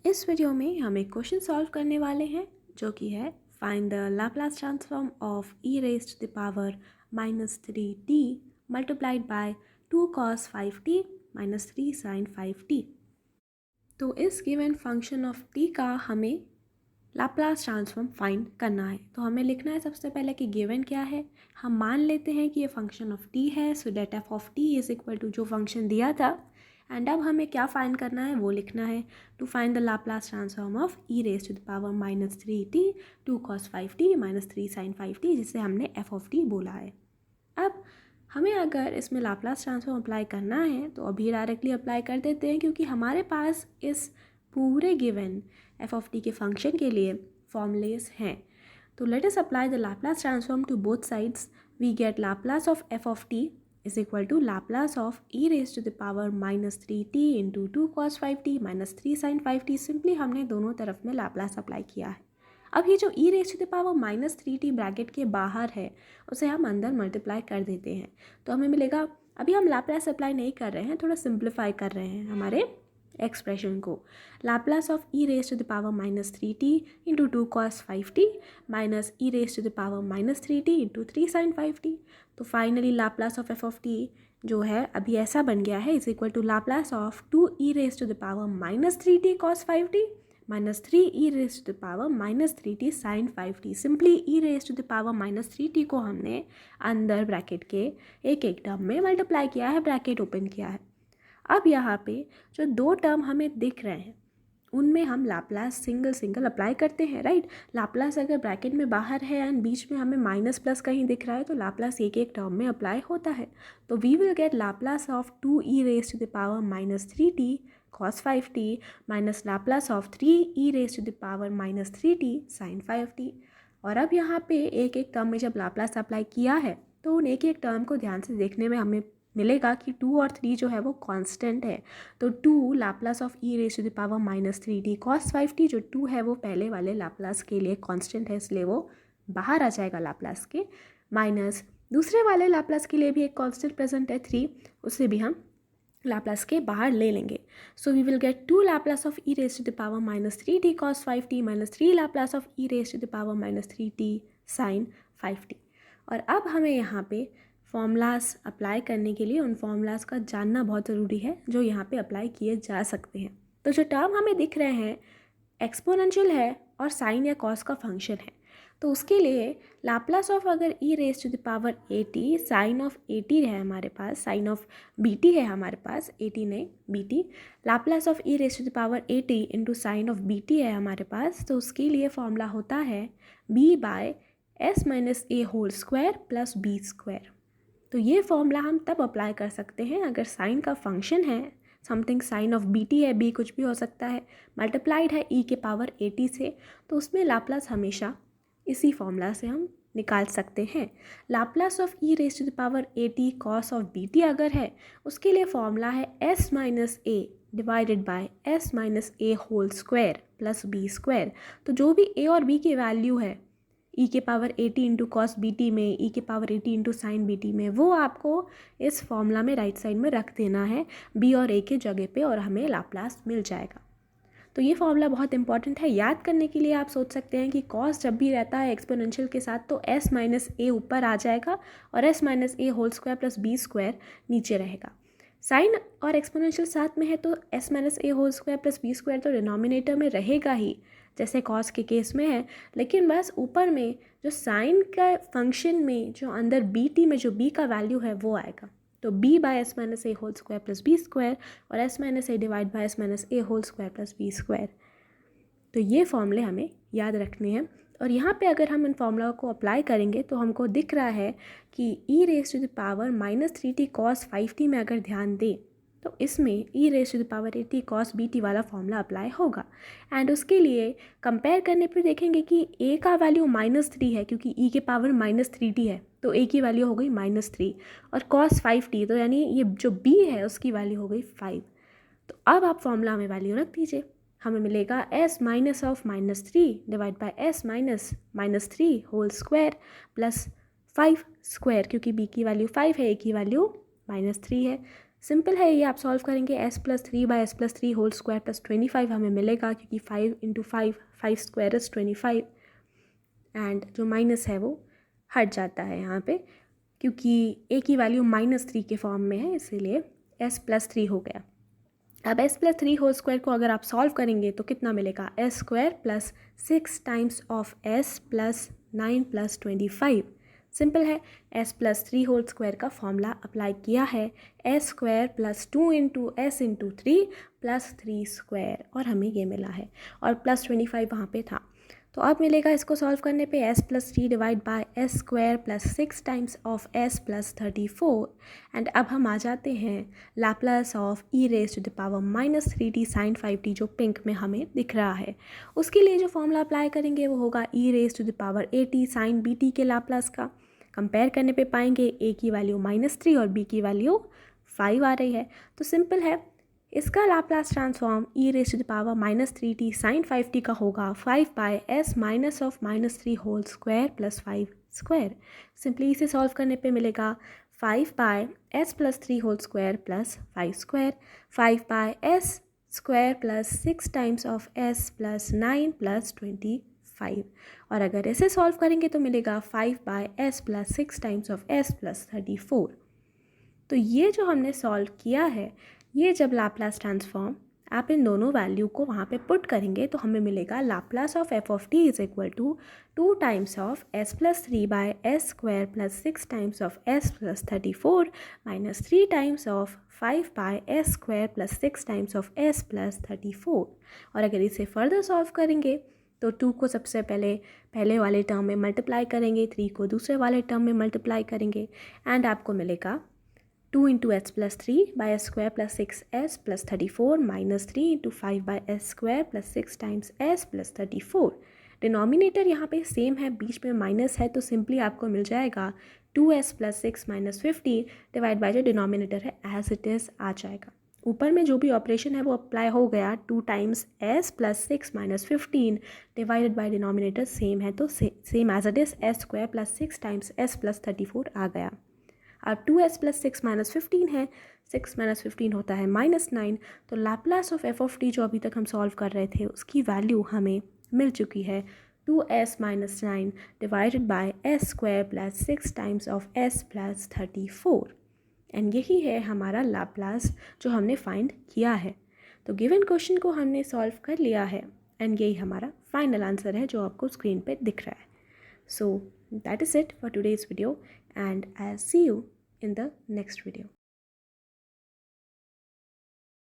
इस वीडियो में हम एक क्वेश्चन सॉल्व करने वाले हैं जो कि है find the Laplace transform of e raised to the power -3t multiplied by 2 cos 5t - 3 sin 5t। तो इस गिवन फंक्शन ऑफ t का हमें लाप्लास ट्रांसफॉर्म फाइंड करना है। तो हमें लिखना है सबसे पहले कि गिवन क्या है। हम मान लेते हैं कि ये फंक्शन ऑफ t है, so that f of t is equal to जो फंक्शन दिया था। एंड अब हमें क्या फाइंड करना है वो लिखना है, to find the Laplace transform of e raise to the power -3t 2 cos 5t - 3 sin 5t, जिसे हमने f ऑफ t बोला है। अब हमें अगर इसमें लाप्लास ट्रांसफॉर्म अप्लाई करना है तो अभी डायरेक्टली अप्लाई कर देते हैं, क्योंकि हमारे पास इस पूरे गिवन f ऑफ t के फंक्शन के लिए फॉर्मूलेस हैं। तो let us apply the Laplace transform to both sides. We get Laplace of f of t is equal to Laplace of e raise to the power -3t into 2 cos 5t - 3 sin 5t। Simply हमने दोनों तरफ में Laplace apply किया है। अब ये जो e raise to the power -3t bracket के बाहर है उसे हम अंदर मल्टीप्लाई कर देते हैं, तो हमें मिलेगा। अभी हम लाप्लास अप्लाई नहीं कर रहे हैं, थोड़ा सिंप्लीफाई कर रहे हैं हमारे एक्सप्रेशन को। Laplace of e raise to the power -3t into 2 cos 5t minus e raise to the power -3t into 3 sin 5t। तो finally Laplace of f of t जो है अभी ऐसा बन गया है, is equal to Laplace of 2 e raise to the power -3t cos 5t -3 e raise to the power -3t sin 5t। Simply e raise to the power -3t को हमने अंदर ब्रैकेट के एक एक टर्म में मल्टीप्लाई किया है, bracket open किया है। अब यहाँ पे जो दो टर्म हमें दिख रहे हैं उनमें हम लाप्लास सिंगल सिंगल अप्लाई करते हैं, राइट। लाप्लास अगर ब्रैकेट में बाहर है एंड बीच में हमें माइनस प्लस कहीं दिख रहा है तो लाप्लास एक एक टर्म में अप्लाई होता है। तो we will get Laplace of 2 e raise to the power -3t cos 5t minus Laplace of 3 e raise to the power -3t sin 5t। और अब यहाँ पे एक एक टर्म में जब लाप्लास अप्लाई किया है तो उन एक एक टर्म को ध्यान से देखने में हमें मिलेगा कि 2 और 3 जो है वो कांस्टेंट है। तो 2 Laplace of e raise to the power -3t cos 5t, जो 2 है वो पहले वाले लाप्लास के लिए कांस्टेंट है, इसलिए वो बाहर आ जाएगा लाप्लास के। माइनस दूसरे वाले लाप्लास के लिए भी एक कांस्टेंट प्रेजेंट है 3, उसे भी हम लाप्लास के बाहर ले लेंगे। So we will get 2 Laplace of e raise to the power -3t cos 5t -3 Laplace of e raise to the power -3t sin 5t। और अब हमें यहाँ पे फॉर्मूलास अप्लाई करने के लिए उन फॉर्मूलास का जानना बहुत ज़रूरी है जो यहाँ पे अप्लाई किए जा सकते हैं। तो जो टर्म हमें दिख रहे हैं एक्सपोनेंशियल है और साइन या कॉस का फंक्शन है, तो उसके लिए लाप्लास ऑफ अगर e raise to the power 80 sine of 80 है हमारे पास, साइन ऑफ bt है हमारे पास, 80 नहीं bt। Laplace of e raise to the power 80 into sine of bt है हमारे पास, तो उसके लिए फॉर्मूला होता है b by s minus a whole square plus b square. तो ये फॉर्मूला हम तब अप्लाई कर सकते हैं अगर साइन का फंक्शन है समथिंग, साइन ऑफ bt है, b कुछ भी हो सकता है, मल्टीप्लाइड है e के पावर 80 से, तो उसमें लाप्लास हमेशा इसी फॉर्मूला से हम निकाल सकते हैं। Laplace of e raise to the power 80 cos of bt अगर है, उसके लिए फॉर्मूला है s minus a divided by s minus a whole square plus b square. तो जो भी a और b की वैल्यू है e के पावर 80 इंटू कॉस बी टी में, e के पावर 80 इंटू साइन बी टी में, वो आपको इस फॉर्मूला में राइट साइड में रख देना है b और a के जगह पे, और हमें लाप्लास मिल जाएगा। तो ये फॉर्मूला बहुत इंपॉर्टेंट है याद करने के लिए। आप सोच सकते हैं कि कॉस जब भी रहता है एक्सपोनेंशियल के साथ तो s माइनस ए ऊपर आ जाएगा और s minus A whole square plus b square नीचे रहेगा। साइन और एक्सपोनेंशियल साथ में है तो s minus A whole square plus b square तो डिनोमिनेटर में रहेगा ही जैसे कॉस के केस में है, लेकिन बस ऊपर में जो साइन का फंक्शन में जो अंदर बी टी में जो b का वैल्यू है वो आएगा। तो b by S minus A whole square plus B square और S minus A divide by S minus A whole square plus B square. तो ये फॉर्मूले हमें याद रखने हैं। और यहाँ पे अगर हम इन फॉर्मूला को अप्लाई करेंगे तो हमको दिख रहा है कि e raise to the power -3t cos 5t में अगर ध्यान दें तो इसमें e raise to the power 80 cos bt वाला फॉर्मूला अप्लाई होगा। एंड उसके लिए कंपेयर करने पे देखेंगे कि a का वैल्यू -3 है क्योंकि e के पावर -3t है, तो a की वैल्यू हो गई -3, और cos 5t तो यानी ये जो b है उसकी वैल्यू हो गई 5। तो अब आप फॉर्मूला में वैल्यू रख दीजिए, हमें मिलेगा s minus of -3 divide by s minus -3 whole square plus 5 square, क्योंकि b की वैल्यू 5 है, a की वैल्यू -3 है। सिंपल है ये, आप सॉल्व करेंगे s plus 3 by S plus 3 whole square plus 25 हमें मिलेगा, क्योंकि 5 इंटू 5 स्क्वायर इज 25 एंड जो माइनस है वो हट जाता है यहाँ पे, क्योंकि a की वैल्यू -3 के फॉर्म में है, इसीलिए s प्लस 3 हो गया। अब s प्लस 3 होल स्क्वायर को अगर आप सॉल्व करेंगे तो कितना मिलेगा, s square plus 6 times of s plus 9 plus 25। Simple है, s प्लस 3 होल स्क्वायर का फॉर्मूला अप्लाई किया है, s square plus 2 into S into 3 plus 3 square, और हमें ये मिला है, और प्लस 25 वहाँ पे था। तो अब मिलेगा इसको सॉल्व करने पे s plus 3 divide by S square plus 6 times of s plus 34। And अब हम आ जाते हैं Laplace of e raise to the power -3t sin 5t, जो पिंक में हमें दिख रहा है। उसके लिए जो फॉर्मूला अप्लाई करेंगे वो होगा e raise to the power at sin bt के लैप्लस का। कंपेयर करने पे पाएंगे a की वैल्यू -3 और b की वैल्यू 5 आ रही है, तो सिंपल है, इसका Laplace transform e raise to the power -3t sin 5t का होगा 5 by s minus of -3 whole square plus 5 square. Simply इसे सॉल्व करने पे मिलेगा 5 by s plus 3 whole square plus 5 square, 5 by s square plus 6 times of s plus 9 plus 25। और अगर इसे solve करेंगे तो मिलेगा 5 by s plus 6 times of s plus 34। तो ये जो हमने सॉल्व किया है, ये जब लाप्लास ट्रांसफॉर्म आप इन दोनों वैल्यू को वहाँ पे पुट करेंगे तो हमें मिलेगा Laplace of F of T is equal to 2 times of S plus 3 by S square plus 6 times of S plus 34 minus 3 times of 5 by S square plus 6 times of S plus 34। और अगर इसे further solve करेंगे तो 2 को सबसे पहले वाले term में मल्टीप्लाई करेंगे, 3 को दूसरे वाले टर्म में मल्टीप्लाई करेंगे, एंड आपको मिलेगा 2 into S plus 3 by S square plus 6s plus 34 minus 3 into 5 by S square plus 6 times s plus 34। Denominator यहाँ पे सेम है, बीच में माइनस है, तो सिंपली आपको मिल जाएगा 2s plus 6 minus 50 divide by जो डिनोमिनेटर है एज इट इज़ आ जाएगा। ऊपर में जो भी ऑपरेशन है वो अप्लाई हो गया, 2 times s plus 6 minus 15 divided by denominator same है, तो same as it is s square plus 6 times s plus 34 आ गया। अब 2s प्लस 6 माइनस 15 है, 6 माइनस 15 होता है -9, तो Laplace of F of T जो अभी तक हम सॉल्व कर रहे थे उसकी वैल्यू हमें मिल चुकी है 2s minus 9 divided by S square plus 6 times of s plus 34। And यही है हमारा लैप्लास जो हमने फाइंड किया है। तो गिवन क्वेश्चन को हमने सॉल्व कर लिया है, एंड यही हमारा फाइनल आंसर है जो आपको स्क्रीन पे दिख रहा है। So that is it for today's video, and I'll see you in the next video.